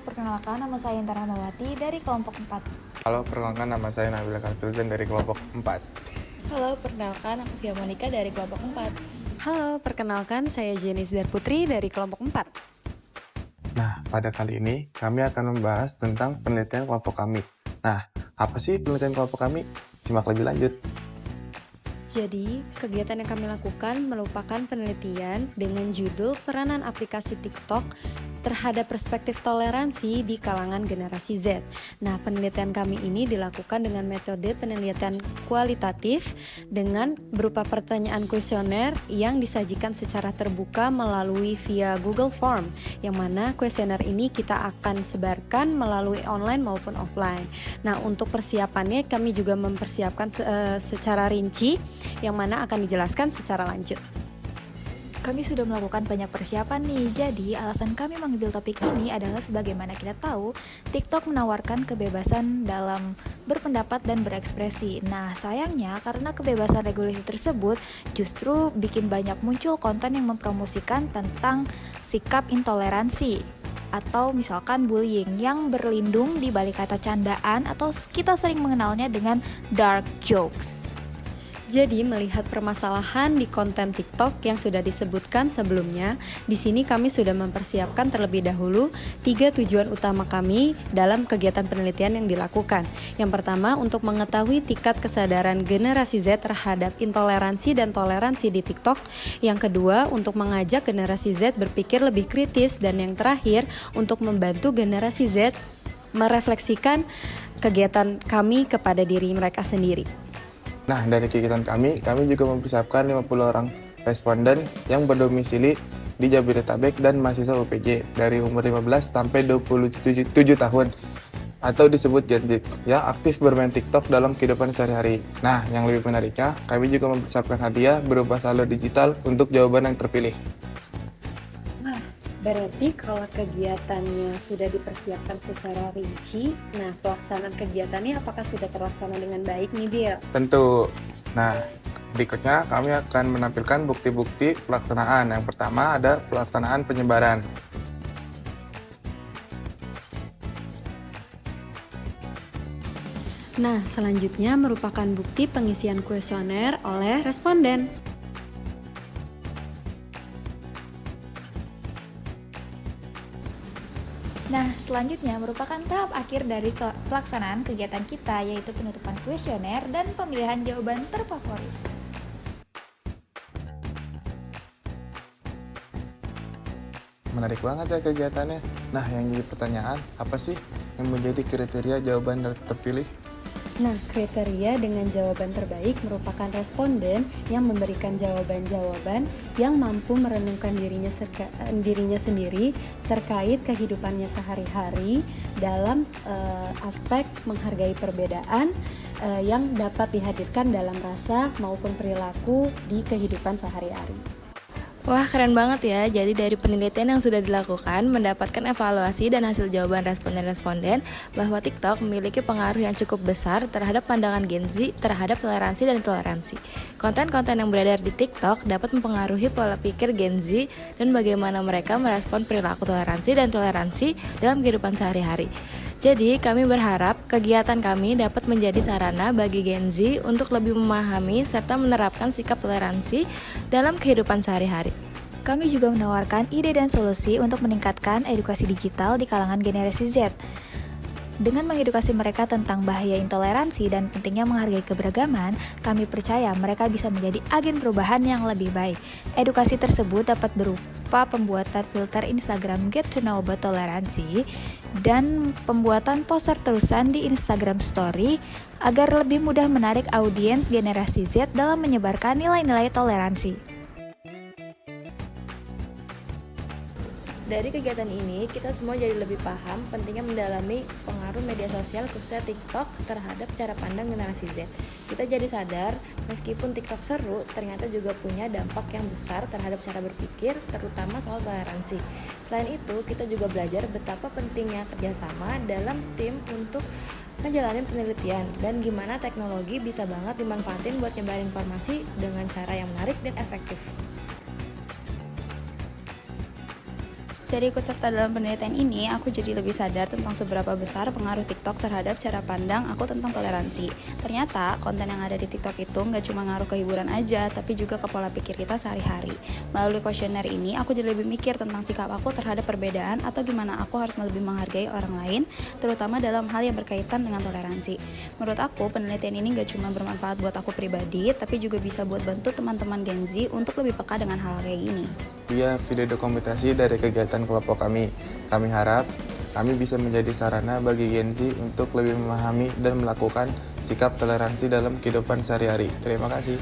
perkenalkan nama saya Intan Rahmawati dari kelompok 4. Halo, perkenalkan nama saya Nabila Kartuzan dari kelompok 4. Halo, perkenalkan aku Via Monica dari kelompok 4. Halo, perkenalkan saya Jenis Darputri dari kelompok 4. Nah, pada kali ini kami akan membahas tentang penelitian kelompok kami. Nah, apa sih penelitian kelompok kami? Simak lebih lanjut. Jadi, kegiatan yang kami lakukan merupakan penelitian dengan judul peranan aplikasi TikTok terhadap perspektif toleransi di kalangan generasi Z. Nah, penelitian kami ini dilakukan dengan metode penelitian kualitatif dengan berupa pertanyaan kuesioner yang disajikan secara terbuka melalui via Google Form, yang mana kuesioner ini kita akan sebarkan melalui online maupun offline. Nah, untuk persiapannya kami juga mempersiapkan secara rinci, yang mana akan dijelaskan secara lanjut. Kami sudah melakukan banyak persiapan nih, jadi alasan kami mengambil topik ini adalah sebagaimana kita tahu, TikTok menawarkan kebebasan dalam berpendapat dan berekspresi. Nah, sayangnya karena kebebasan regulasi tersebut justru bikin banyak muncul konten yang mempromosikan tentang sikap intoleransi atau misalkan bullying yang berlindung di balik kata candaan atau kita sering mengenalnya dengan dark jokes. Jadi, melihat permasalahan di konten TikTok yang sudah disebutkan sebelumnya, di sini kami sudah mempersiapkan terlebih dahulu 3 tujuan utama kami dalam kegiatan penelitian yang dilakukan. Yang pertama, untuk mengetahui tingkat kesadaran generasi Z terhadap intoleransi dan toleransi di TikTok. Yang kedua, untuk mengajak generasi Z berpikir lebih kritis. Dan yang terakhir, untuk membantu generasi Z merefleksikan kegiatan kami kepada diri mereka sendiri. Nah, dari kegiatan kami juga mempersiapkan 50 orang responden yang berdomisili di Jabodetabek dan mahasiswa UPJ dari umur 15 sampai 27 tahun atau disebut Gen Z yang aktif bermain TikTok dalam kehidupan sehari-hari. Nah, yang lebih menariknya, kami juga mempersiapkan hadiah berupa saldo digital untuk jawaban yang terpilih. Berarti kalau kegiatannya sudah dipersiapkan secara rinci, nah pelaksanaan kegiatannya apakah sudah terlaksana dengan baik nih, Bil? Tentu. Nah, berikutnya kami akan menampilkan bukti-bukti pelaksanaan. Yang pertama ada pelaksanaan penyebaran. Nah, selanjutnya merupakan bukti pengisian kuesioner oleh responden. Nah, selanjutnya merupakan tahap akhir dari pelaksanaan kegiatan kita, yaitu penutupan kuesioner dan pemilihan jawaban terfavorit. Menarik banget ya kegiatannya. Nah, yang jadi pertanyaan, apa sih yang menjadi kriteria jawaban terpilih? Nah, kriteria dengan jawaban terbaik merupakan responden yang memberikan jawaban-jawaban yang mampu merenungkan dirinya sendiri terkait kehidupannya sehari-hari dalam aspek menghargai perbedaan yang dapat dihadirkan dalam rasa maupun perilaku di kehidupan sehari-hari. Wah, keren banget ya. Jadi dari penelitian yang sudah dilakukan, mendapatkan evaluasi dan hasil jawaban responden-responden bahwa TikTok memiliki pengaruh yang cukup besar terhadap pandangan Gen Z terhadap toleransi dan intoleransi. Konten-konten yang beredar di TikTok dapat mempengaruhi pola pikir Gen Z dan bagaimana mereka merespon perilaku toleransi dan toleransi dalam kehidupan sehari-hari. Jadi, kami berharap kegiatan kami dapat menjadi sarana bagi Gen Z untuk lebih memahami serta menerapkan sikap toleransi dalam kehidupan sehari-hari. Kami juga menawarkan ide dan solusi untuk meningkatkan edukasi digital di kalangan generasi Z. Dengan mengedukasi mereka tentang bahaya intoleransi dan pentingnya menghargai keberagaman, kami percaya mereka bisa menjadi agen perubahan yang lebih baik. Edukasi tersebut dapat berupa pembuatan filter Instagram Get to Know About Toleransi dan pembuatan poster terusan di Instagram Story agar lebih mudah menarik audiens generasi Z dalam menyebarkan nilai-nilai toleransi. Dari kegiatan ini, kita semua jadi lebih paham pentingnya mendalami pengaruh media sosial khususnya TikTok terhadap cara pandang generasi Z. Kita jadi sadar, meskipun TikTok seru, ternyata juga punya dampak yang besar terhadap cara berpikir, terutama soal toleransi. Selain itu, kita juga belajar betapa pentingnya kerjasama dalam tim untuk ngejalanin penelitian dan gimana teknologi bisa banget dimanfaatin buat nyebarin informasi dengan cara yang menarik dan efektif. Dari ikut serta dalam penelitian ini, aku jadi lebih sadar tentang seberapa besar pengaruh TikTok terhadap cara pandang aku tentang toleransi. Ternyata, konten yang ada di TikTok itu nggak cuma ngaruh ke hiburan aja, tapi juga ke pola pikir kita sehari-hari. Melalui kuesioner ini, aku jadi lebih mikir tentang sikap aku terhadap perbedaan atau gimana aku harus lebih menghargai orang lain, terutama dalam hal yang berkaitan dengan toleransi. Menurut aku, penelitian ini nggak cuma bermanfaat buat aku pribadi, tapi juga bisa buat bantu teman-teman Gen Z untuk lebih peka dengan hal kayak gini. Via video dokumentasi dari kegiatan kelompok kami harap kami bisa menjadi sarana bagi Gen Z untuk lebih memahami dan melakukan sikap toleransi dalam kehidupan sehari-hari. Terima kasih.